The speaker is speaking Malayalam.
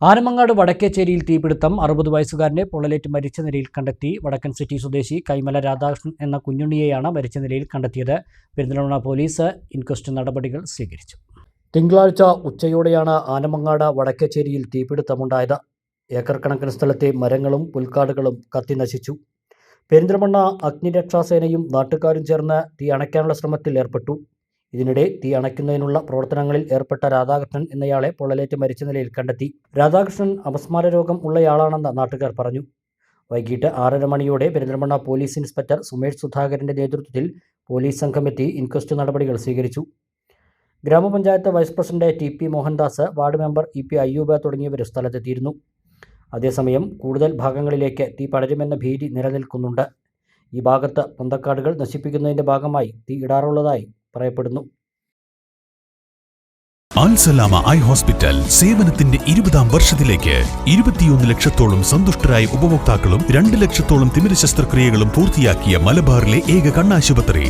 ആനമങ്ങാട് വടക്കേച്ചേരിയിൽ തീപിടുത്തം. 60 വയസ്സുകാരനെ പൊള്ളലേറ്റ് മരിച്ച നിലയിൽ കണ്ടെത്തി. വടക്കൻ സിറ്റി സ്വദേശി കൈമല രാധാകൃഷ്ണൻ എന്ന കുഞ്ഞുണ്ണിയെയാണ് മരിച്ച നിലയിൽ കണ്ടെത്തിയത്. പെരിന്തൽമണ്ണ പോലീസ് ഇൻക്വസ്റ്റ് നടപടികൾ സ്വീകരിച്ചു. തിങ്കളാഴ്ച ഉച്ചയോടെയാണ് ആനമങ്ങാട് വടക്കേച്ചേരിയിൽ തീപിടുത്തമുണ്ടായത്. ഏക്കർ കണക്കിന് സ്ഥലത്തെ മരങ്ങളും പുൽക്കാടുകളും കത്തിനശിച്ചു. പെരിന്തൽമണ്ണ അഗ്നിരക്ഷാസേനയും നാട്ടുകാരും ചേർന്ന് തീ അണയ്ക്കാനുള്ള ശ്രമത്തിൽ ഏർപ്പെട്ടു. ഇതിനിടെ തീ അണയ്ക്കുന്നതിനുള്ള പ്രവർത്തനങ്ങളിൽ ഏർപ്പെട്ട രാധാകൃഷ്ണൻ എന്നയാളെ പൊള്ളലേറ്റ് മരിച്ച നിലയിൽ കണ്ടെത്തി. രാധാകൃഷ്ണൻ അപസ്മാര രോഗം ഉള്ളയാളാണെന്ന് നാട്ടുകാർ പറഞ്ഞു. വൈകിട്ട് 6:30 മണിയോടെ പെരിന്തൽമണ്ണ പോലീസ് ഇൻസ്പെക്ടർ സുമേഷ് സുധാകരന്റെ നേതൃത്വത്തിൽ പോലീസ് സംഘമെത്തി ഇൻക്വസ്റ്റ് നടപടികൾ സ്വീകരിച്ചു. ഗ്രാമപഞ്ചായത്ത് vice president TP Mohandas, ward member EP Ayyub തുടങ്ങിയവർ സ്ഥലത്തെത്തിയിരുന്നു. അതേസമയം കൂടുതൽ ഭാഗങ്ങളിലേക്ക് തീ പടരുമെന്ന ഭീതി നിലനിൽക്കുന്നുണ്ട്. ഈ ഭാഗത്ത് പൊന്തക്കാടുകൾ നശിപ്പിക്കുന്നതിന്റെ ഭാഗമായി തീ ഇടാറുള്ളതായി പറയപ്പെടുന്നു. അൽസലാമ ഐ ഹോസ്പിറ്റൽ സേവനത്തിന്റെ 20ാം വർഷത്തിലേക്ക് 21 ലക്ഷത്തോളം സന്തുഷ്ടരായ ഉപഭോക്താക്കളും 2 ലക്ഷത്തോളം തിമിര ശസ്ത്രക്രിയകളും പൂർത്തിയാക്കിയ മലബാറിലെ ഏക കണ്ണാശുപത്രി.